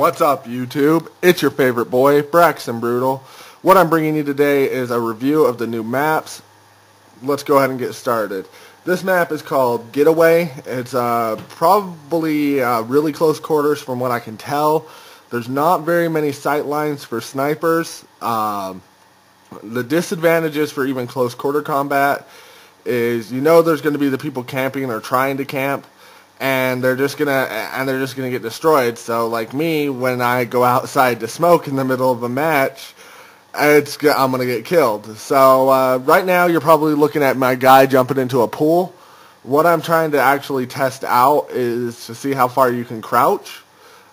What's up, YouTube? It's your favorite boy, Braxton Brutal. What I'm bringing you today is a review of the new maps. Let's go ahead and get started. This map is called Getaway. It's probably really close quarters from what I can tell. There's not very many sight lines for snipers. The disadvantages for even close quarter combat is there's going to be the people camping or trying to camp. And they're just gonna get destroyed. So like me, when I go outside to smoke in the middle of a match, I'm gonna get killed. So right now you're probably looking at my guy jumping into a pool. What I'm trying to actually test out is to see how far you can crouch.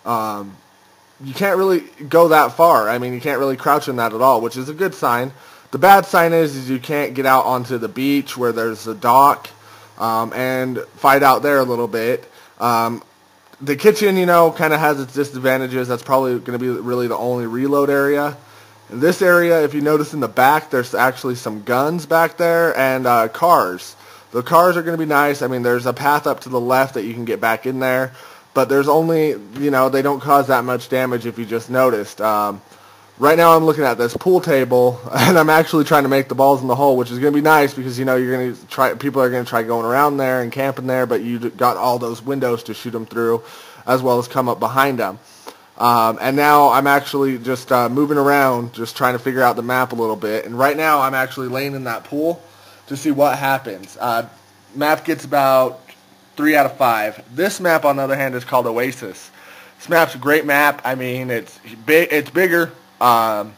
You can't really go that far. I mean, you can't really crouch in that at all, which is a good sign. The bad sign is you can't get out onto the beach where there's a dock. And fight out there a little bit. The kitchen, kind of has its disadvantages. That's probably going to be really the only reload area. In this area, if you notice in the back, there's actually some guns back there and cars. The cars are going to be nice. I mean, there's a path up to the left that you can get back in there. But there's only, they don't cause that much damage if you just noticed. Right now I'm looking at this pool table, and I'm actually trying to make the balls in the hole, which is going to be nice because, you're going to try. People are going to try going around there and camping there, but you got all those windows to shoot them through, as well as come up behind them. And now I'm actually just moving around, just trying to figure out the map a little bit. And right now I'm actually laying in that pool to see what happens. Map gets about 3 out of 5. This map, on the other hand, is called Oasis. This map's a great map. I mean, it's big. It's bigger. From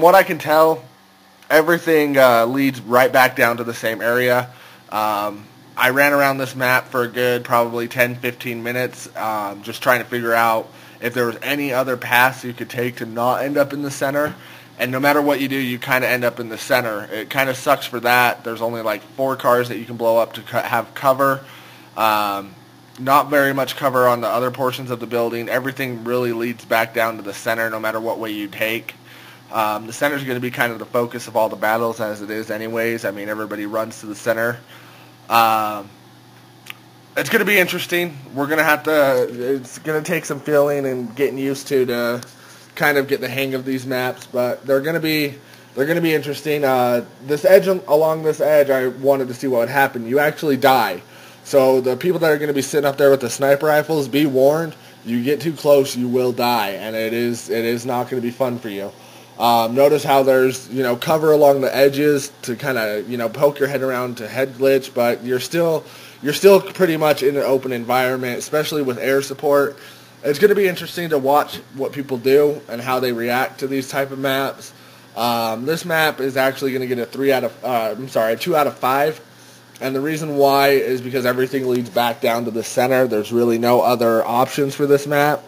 what I can tell, everything leads right back down to the same area. I ran around this map for a good probably 10-15 minutes, just trying to figure out if there was any other paths you could take to not end up in the center. And no matter what you do, you kind of end up in the center. It kind of sucks for that. There's only like 4 cars that you can blow up to have cover. Not very much cover on the other portions of the building. Everything really leads back down to the center no matter what way you take. The center is going to be kind of the focus of all the battles as it is anyways. I mean, everybody runs to the center. It's going to be interesting. It's going to take some feeling and getting used to kind of get the hang of these maps, but they're going to be interesting. This edge, along this edge, I wanted to see what would happen. You actually die. So the people that are going to be sitting up there with the sniper rifles, be warned, you get too close, you will die, and it is not going to be fun for you. Notice how there's, cover along the edges to kind of, poke your head around to head glitch, but you're still pretty much in an open environment, especially with air support. It's going to be interesting to watch what people do and how they react to these type of maps. This map is actually going to get a 2 out of 5. And the reason why is because everything leads back down to the center. There's really no other options for this map.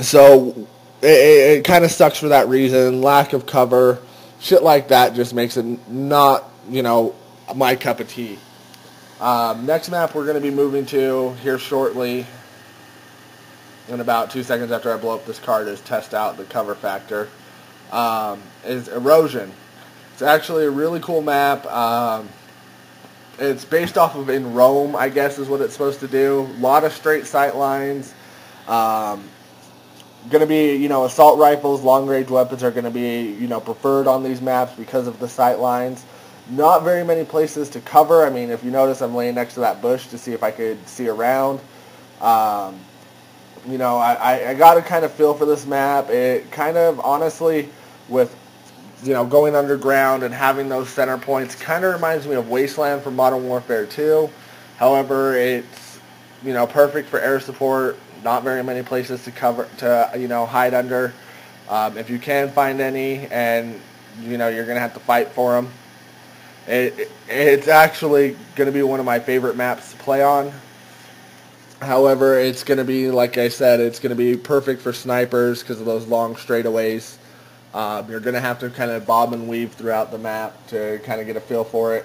So it kind of sucks for that reason. Lack of cover, shit like that just makes it not, my cup of tea. Next map we're going to be moving to here shortly, in about 2 seconds after I blow up this car to test out the cover factor, is Erosion. It's actually a really cool map. It's based off of In Rome, I guess, is what it's supposed to do. A lot of straight sight lines. Going to be, assault rifles, long-range weapons are going to be, preferred on these maps because of the sight lines. Not very many places to cover. I mean, if you notice, I'm laying next to that bush to see if I could see around. I got to kind of feel for this map. It kind of, honestly, with going underground and having those center points kind of reminds me of Wasteland from Modern Warfare 2. However, it's, perfect for air support. Not very many places to cover, hide under. If you can find any and, you're going to have to fight for them. It's actually going to be one of my favorite maps to play on. However, it's going to be, like I said, it's going to be perfect for snipers because of those long straightaways. You're going to have to kind of bob and weave throughout the map to kind of get a feel for it.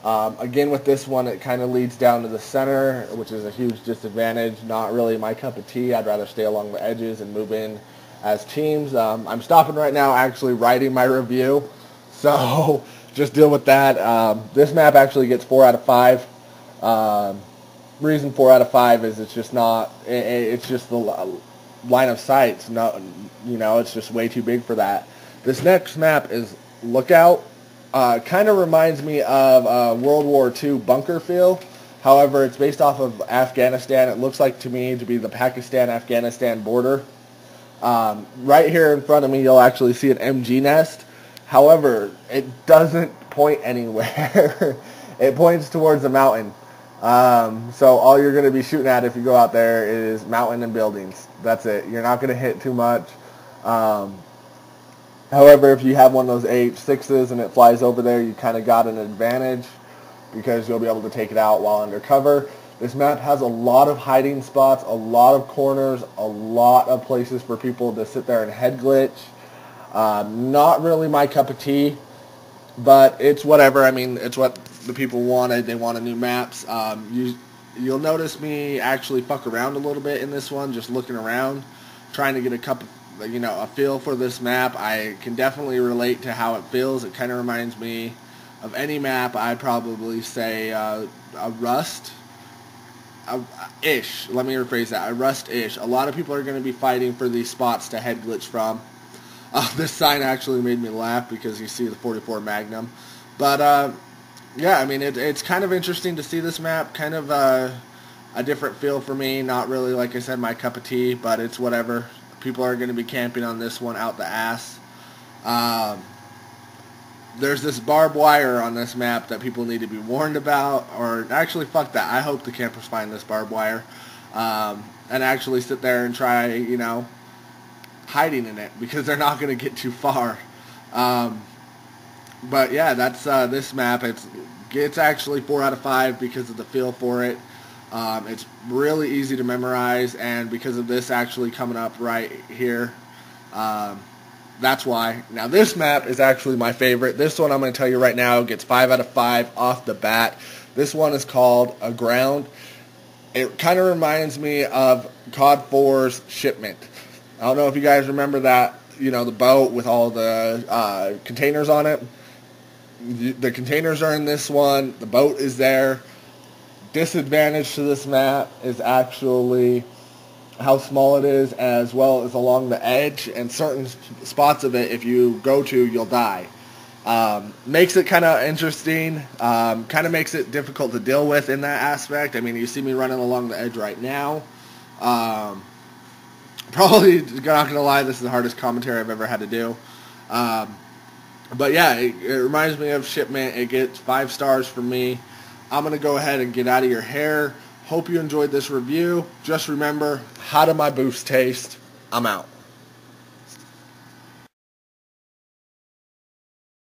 Again, with this one, it kind of leads down to the center, which is a huge disadvantage. Not really my cup of tea. I'd rather stay along the edges and move in as teams. I'm stopping right now actually writing my review, so just deal with that. This map actually gets 4 out of 5. reason 4 out of 5 is it's just not. It's just the line of sight's not. It's just way too big for that. This next map is Lookout. Kind of reminds me of World War II bunker feel. However, it's based off of Afghanistan. It looks like to me to be the Pakistan-Afghanistan border. Right here in front of me, you'll actually see an MG nest. However, it doesn't point anywhere. It points towards the mountain. So all you're going to be shooting at if you go out there is mountain and buildings. That's it. You're not going to hit too much. However, if you have one of those AH-6s and it flies over there, you kind of got an advantage because you'll be able to take it out while undercover. This map has a lot of hiding spots, a lot of corners, a lot of places for people to sit there and head glitch. Not really my cup of tea, but it's whatever. I mean, it's what the people wanted. They wanted new maps. You'll notice me actually fuck around a little bit in this one, just looking around, trying to get a feel for this map. I can definitely relate to how it feels. It kind of reminds me of any map. I'd probably say a Rust. Ish. Let me rephrase that. A Rust-ish. A lot of people are going to be fighting for these spots to head glitch from. This sign actually made me laugh because you see the 44 Magnum. But, yeah, I mean, it's kind of interesting to see this map. Kind of a different feel for me. Not really, like I said, my cup of tea, but it's whatever. People are going to be camping on this one out the ass. There's this barbed wire on this map that people need to be warned about. Or actually, fuck that. I hope the campers find this barbed wire and actually sit there and try, hiding in it because they're not going to get too far. But yeah, that's this map. It's actually 4 out of 5 because of the feel for it. It's really easy to memorize, and because of this actually coming up right here, that's why. Now this map is actually my favorite. This one I'm going to tell you right now gets 5 out of 5 off the bat. This one is called Aground. It kind of reminds me of COD 4's Shipment. I don't know if you guys remember that, the boat with all the containers on it. The containers are in this one. The boat is there. Disadvantage to this map is actually how small it is, as well as along the edge, and certain spots of it, if you go to, you'll die. Makes it kind of interesting, kind of makes it difficult to deal with in that aspect. I mean, you see me running along the edge right now. Probably, not going to lie, this is the hardest commentary I've ever had to do. But yeah, it reminds me of Shipment. It gets 5 stars from me. I'm going to go ahead and get out of your hair. Hope you enjoyed this review. Just remember, how do my boosts taste? I'm out.